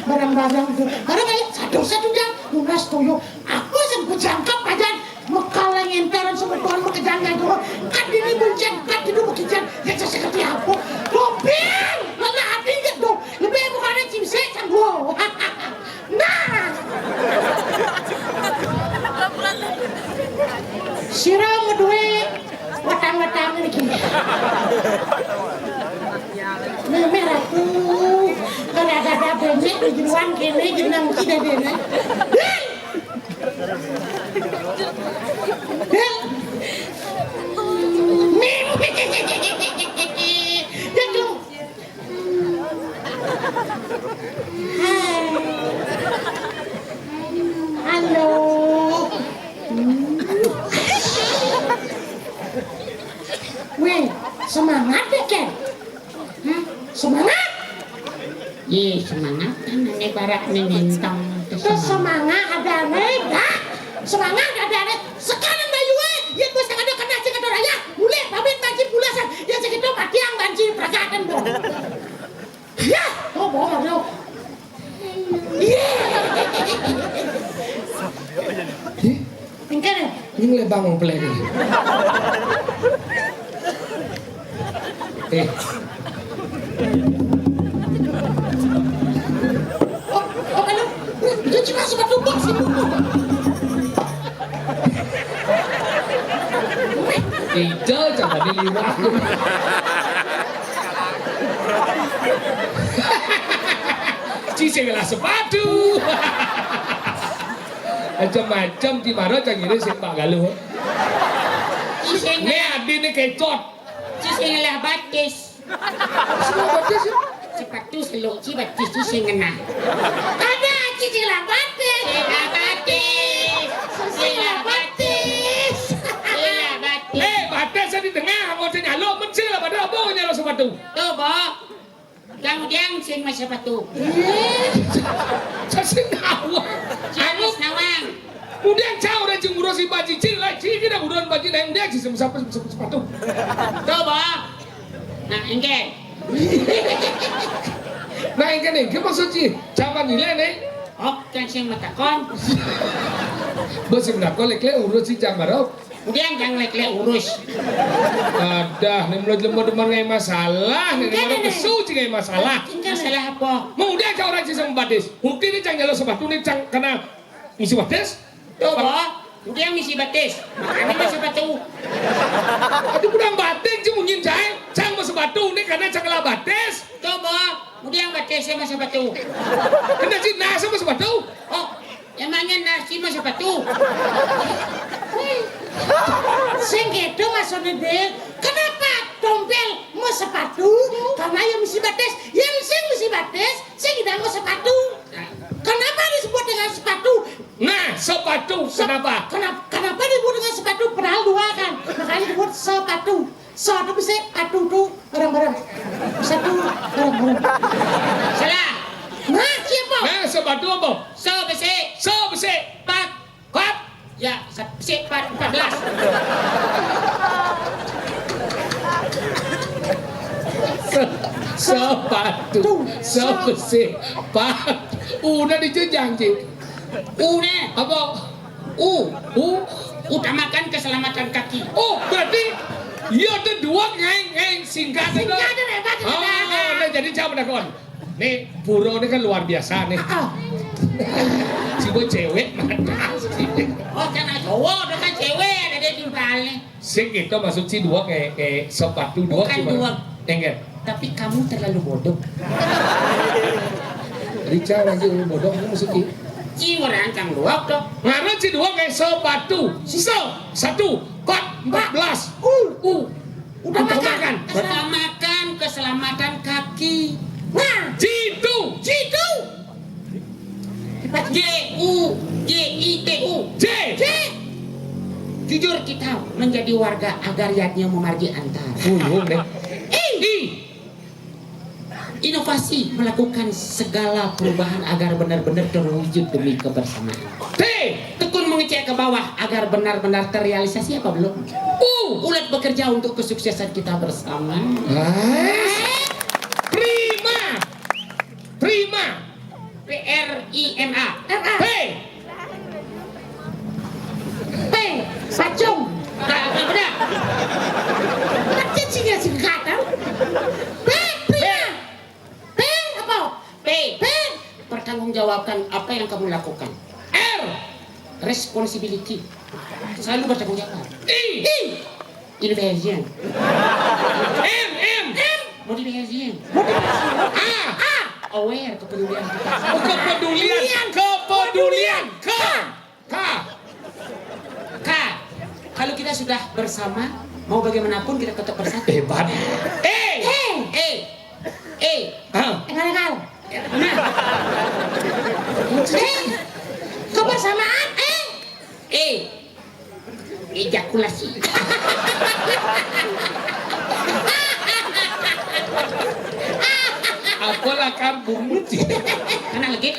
barang-barang itu. Barang kayak satu jam, lunas toyo. Aku sempat jangkap aja, mekalang entaran semua tuan mekejangnya itu. Kat ini buncen, kat itu bekijan, yang saya seperti apa? Mobil, mana hati nggak dong? Lebih bukannya cimse, cangguh. Nah, sirah ngedue, watang-watang ini gini. Merah tuh, kalau ada benek di jeruan kene jenang kita dene. Halo. Weh, semangat deh Ken. Semangat? Ye, semangat kan ane barak nentang. Terus semangat ada nega. Semangat ada nega. Sekarang bayu yang gue setengah ada kena cek raya. Mulai pamit banci pulasan. Yang segitu mati yang banci peragakan dong. Ya, oh bohong lo. Iya. Ingkar ya? Ini lebang mempelai ini. Oh kalau itu cuma sepatu box itu. Ijal jangan diliwat. Cici lah sepatu. Macam-macam di mana canggihnya sepak galuh. Ini adi ni kecot. Cici lah batis. Semua batis ya? Sepatu seluk ci batis cici ngena. Ada cicing batis. Sila batis. Sila batis. Sila batis. Batis saya di tengah. Mau saya nyaluk mencil lah pada apa nyaluk sepatu. Tuh, Bo. Yang sing mas sepatu. Saya nawang. Janis nawang. Kemudian jauh dan cemburu si baji cil lah. Cil kita udah baji naik dia sih sepatu. Tuh, Bo. Nah, engke. Nah engke nih, maksud sih zaman nilai nih. Oh, kan sing matakon. Besim nak kau lekle urus si jang baru. Kemudian jangan lek-lek urus. Ada, nih mulut lemah demar ngai masalah, nih mana kesu sih ngai masalah. Masalah apa? Kemudian jauh orang sih sama badis. Mungkin ini cang jalan sepatu nih cang kena misi badis. Tuh, Bo. Kemudian misi batis. Makanya mas sepatu. Aduh kurang batin cuma ngin jahit. Cang mas sepatu nih karena cang lah badis. Tuh, Bo. Kemudian batis sama sepatu. Kena sih nah sama sepatu. Oh, emangnya nasi mas sepatu. Sing gitu maksudnya deh. Kenapa dompel mau sepatu? Karena yang mesti batis, yang mesti batis, sing tidak mau sepatu. Kenapa disebut dengan sepatu? Nah, sepatu kenapa? Kenapa disebut dengan sepatu? Padahal dua kan, makanya disebut sepatu. So itu bisa patu tuh barang-barang. Satu barang-barang. Salah. Nah, siapa? Nah, sepatu apa? So besi. Pat. Ya, besi 14. Sepatu, sebesi, pat. Udah dijejang cik. Une. Apa? Utamakan keselamatan kaki. Oh, berarti ya ada dua ngeng singkat itu. Oh, nah, jadi jawab nakon. Nih, Puro ini kan luar biasa nih. Si gue cewek mana sih? Oh, karena cowok dengan cewek ada di timbalnya. Sing itu maksud si dua kayak sepatu dua Bukan dua. Enggak. Tapi kamu terlalu bodoh. Rica lagi bodoh kamu maksudnya. Ci orang kang dua tuh. Ngaran si dua kayak sepatu. Satu. Kot 14. Udah makan. Udah makan keselamatan kaki. Nah, Jitu. JUJITU. J. Jujur kita menjadi warga agar yatnya memargi antar. Deh. I. Inovasi melakukan segala perubahan agar benar-benar terwujud demi kebersamaan. T. Tekun mengecek ke bawah agar benar-benar terrealisasi apa belum? Ulat bekerja untuk kesuksesan kita bersama. Prima. PRIMA. P. Sacung. Benar. Macam singa singkatan. P. Pertanggungjawabkan apa yang kamu lakukan. R. Responsibility. Selalu bertanggung jawab. I. Innovation. M. Motivation. A. Aware, kepedulian kita. Kepedulian. K. Kalau kita sudah bersama, mau bagaimanapun kita tetap bersatu. Hebat. E. Engal. Nah, Kebersamaan. ejakulasi. Apalah kan bungut sih. Karena lagi.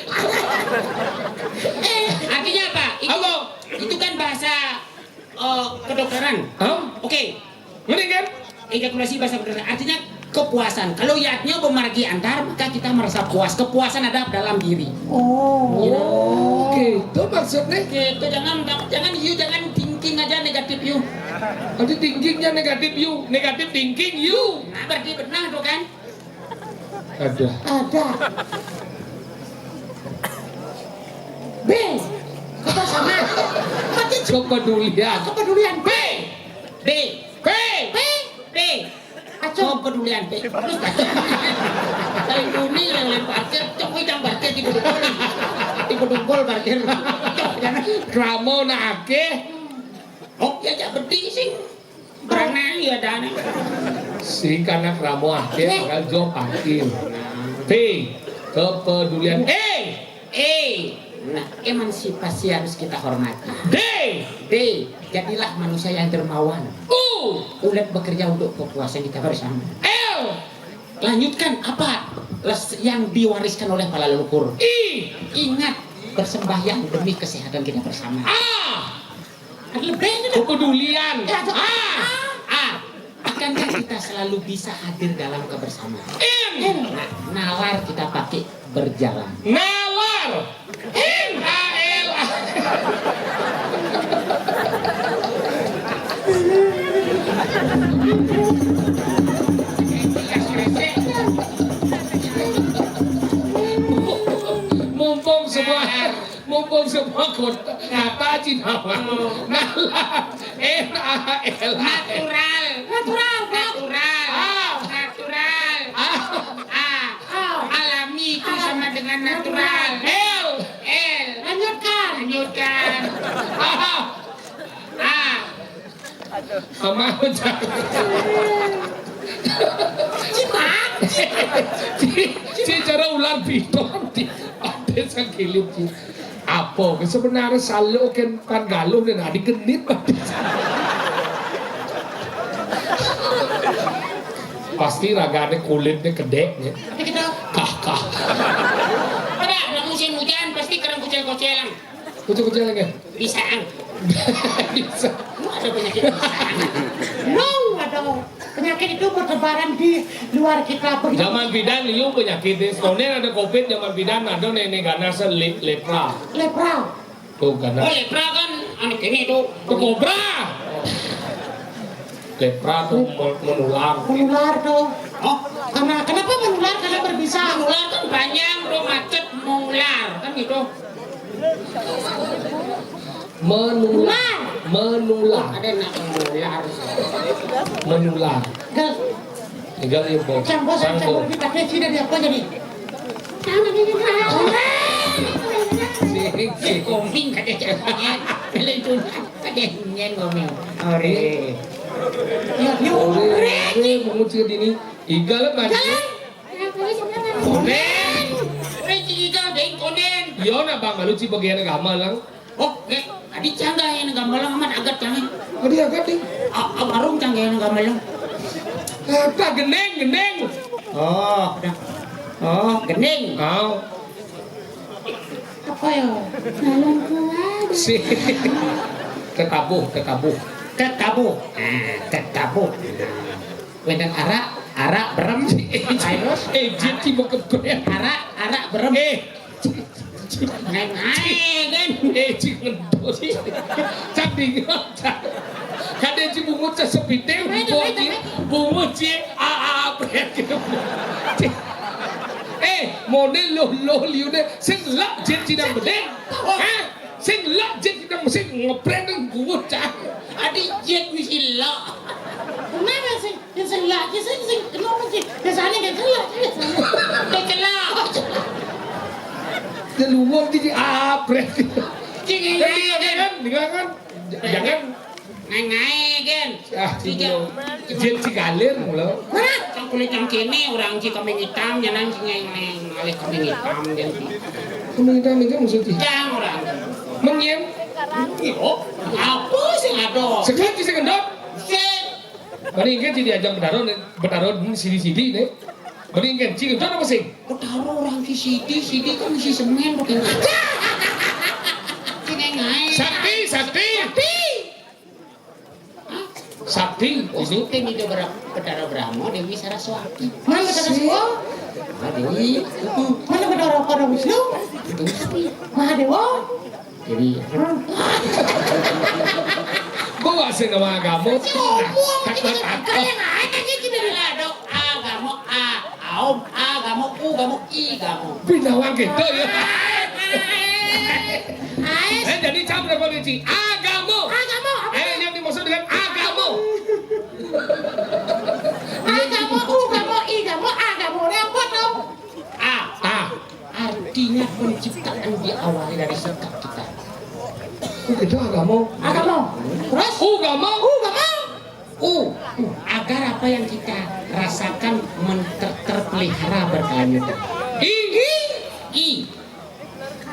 Artinya apa? Itu kan bahasa kedokteran. Oke. Ngerti kan? Ejakulasi bahasa kedokteran. Artinya kepuasan. Kalau yatnya memargi antar, maka kita merasa puas. Kepuasan ada dalam diri. Gitu maksudnya. Gitu, jangan thinking aja negatif you. Nanti thinkingnya negatif you, negatif thinking you. Nah, berarti benar tuh kan? Ada. B. Kebersamaan. Kepedulian. B. Kepedulian B. Terus dari dunia yang parkir, cok yang parkir di bedugol parkir. Kramo na ake. Oh, ya jak bedi sing. Berenang ya dana. Si karena kramo ake bakal jawab parkir. P. Kepedulian. Nah, emansipasi harus kita hormati. D. Jadilah manusia yang dermawan. Ulet bekerja untuk kepuasan kita bersama. L. Lanjutkan apa yang diwariskan oleh para leluhur. Ingat bersembahyang demi kesehatan kita bersama. Kepedulian. Akankah kita selalu bisa hadir dalam kebersamaan? Nah, nalar kita pakai berjalan. Nalar. NAL. Mumpung semua kota kata Cinawa. Nalar. NAL. Natural. Alami itu sama dengan natural. L. Lanjutkan. Sama si cara ular piton di ada sakilim si apa sebenarnya salo kan galuh dan adik genit pasti raganya kulitnya kedeknya kah Ada musim hujan pasti kerang kucel-kucelan. kucel lagi Bisaan. bisa Ada penyakit bisaan. Ada penyakit itu bertebaran di luar kita. zaman bidan liu penyakit sekolah ada covid zaman bidan ada nenek ganas lepra tuh ganas Lepra kan anak ini tuh. tuh kobra lepra tuh Menular tuh. Oh, Kenapa menular? Karena berbisa. ular kan panjang, tuh macet, mengular kan gitu. Menular. Menular. Ada nak menular. Menular. Gal, Tinggal ya bos. campur kita ke Cina dia apa jadi? Si Koming kada caranya. Itu kada nyen ngomel. Ore. Ya, Ore mengucil dini. Igal maju. Konen. Reci ka deng konen. Yo na bang malu ci bagian agama lang. Oh, adi canggah yang gambalang amat agak canggih. Adi agak ding. Abarung canggih yang gambalang. Apa geneng. Oh, gening. Kau apa ya? si ketabuh. Ketabu. Ketabu. Wedang arak berem. Terus Ejit ci mau kegoyang. arak berem. Ngai kan. Ci ngedot. Cak dingin. Kade ci bungut sa sepiteng. Bungut ci prek. Model lo liu deh. Sing lak jet ci nang bedeng. Sing lak jet ci nang sing ngeprek nang bungut cak. Adi jet misi la. Kenapa sih? Yang lagi sih, kenapa sih? Biasanya kan celak. Deluwon ci prek. Cing Jangan. ngai kan. Jet ci galir lo. Kan kulit yang kene orang ci kambing hitam jangan ngai ngalih kambing hitam dan Minta maksudnya. jang orang. Menyem. Yo, apa sih ngado? Sekali sing ngendot. Set. Mending kan jadi ajang bertaruh sidi nih. Mending kan cing ngendot apa sing? Taruh orang di sidi kan isi semen pakai ngaca. Ngai. Sakti ini. Ini dia Betara Brahma Dewi Saraswati. Mana kata semua? Dewi. Mana kata Wisnu? Mahadewa? Dewi. Bawa sih nama agama. Pinawang gitu ya. Jadi campur polisi. Agama. Yang dimaksud dengan agama. Artinya penciptaan diawali dari sikap kita. Itu agama. Terus? Agama. Agar apa yang kita rasakan terpelihara berkelanjutan.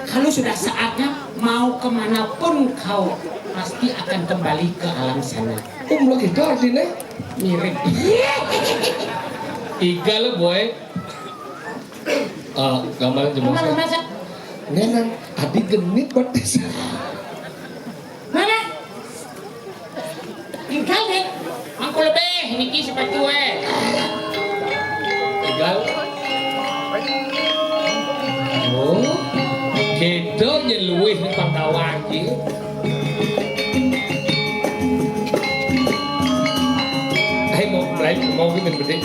Kalau sudah saatnya mau kemanapun kau pasti akan kembali ke alam sana. Lo gitu artinya? Mirip. Igal boy. Gambar jemaah. Nenan, adi genit buat desa. Mana? Tinggal deh. Mangko lebih niki sepatu Igal. Oh, kedo nyeluih di Pantawan ki. Mau kita berdek.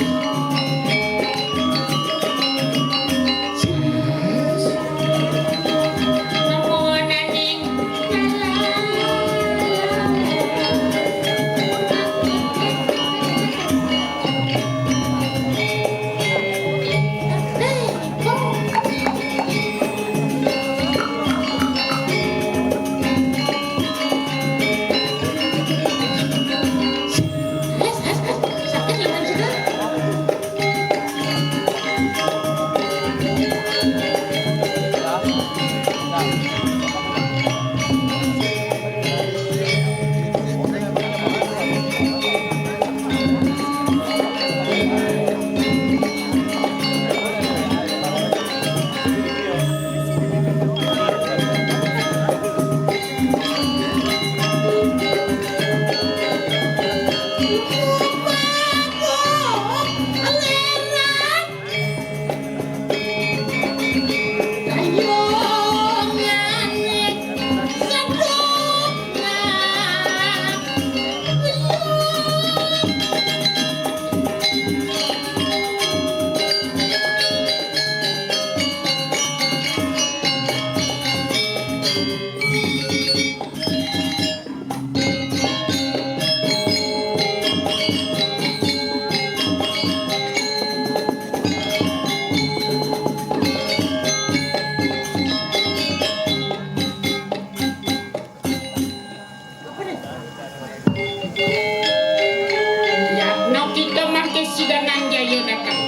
si Danan Jaya datang.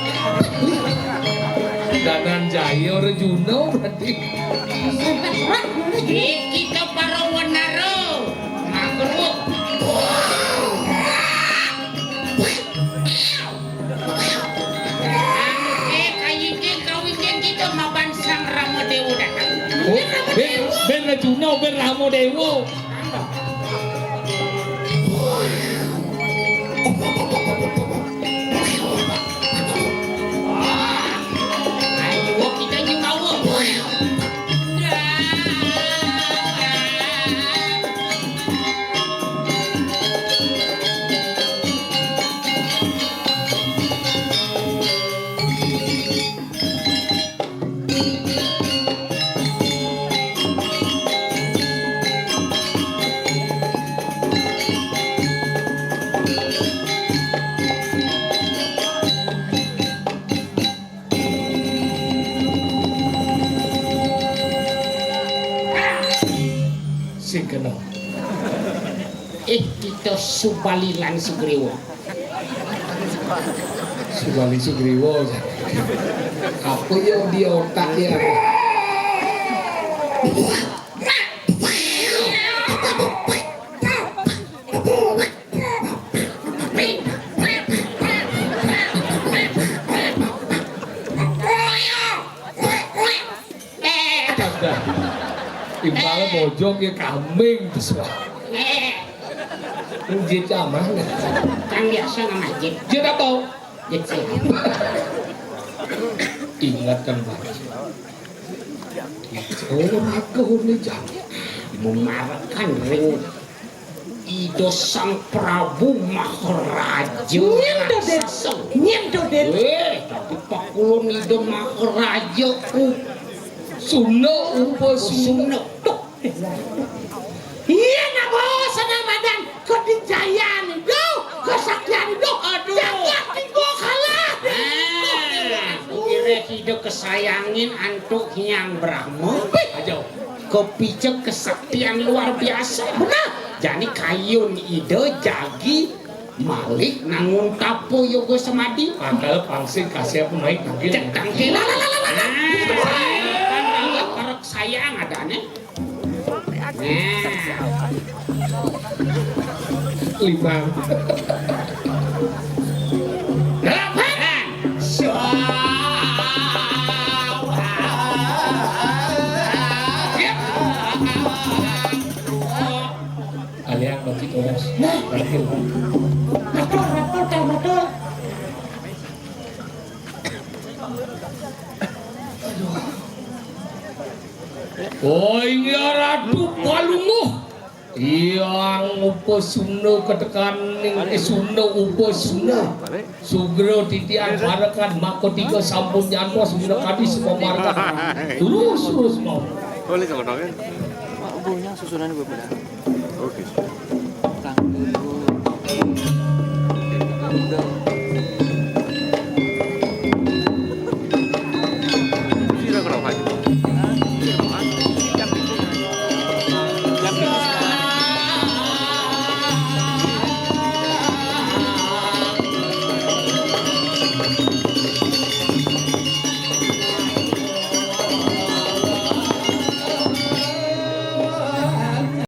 Danan Jaya Rejuno berarti. Kita para wanaro. Makuruk. Kawin kita maban sang Ramodewo datang. Ben Rejuno ben Ramodewo. Ayo kita nyebawa. Sing kena. Kita Subalilan Sugriwo. Subali Sugriwo. Apa yang di otaknya? Timbal bojong ya kambing terus wah. Jit amah nggak? Kan biasa nama Jit. Jit apa? Jit sih. Ingat kan Pak. Oh, aku nih jam. Memarakan ring Ido Sang Prabu Maharaja. Nyendo Den. Tapi Pak Kulon Ido Maharaja Sumno upo sumno. Iya na bos sana madan ko di jayan do ko sakyan do Aduh. jangan tigo kalah Kira hidup kesayangin antuk yang Brahmo Ajo. kepicek kesaktian luar biasa. benar Jadi kayun ide jagi malik nangun tapo yogo semadi. Padahal pangsit kasih apa naik tangkil. Cek tangkil. Parok sayang adanya. Lima. Delapan. Alian bagi oras. Tangkil. matul kan matul Oh ini ratu palunguh. Yang upo sumno ketekaning sumno upo sumno. Sugro titian barakan mako tiga sampun nyanwa sumno kadi semua marga. Terus mau. Boleh kalau kan? Mak, susunan gue pada. Oke.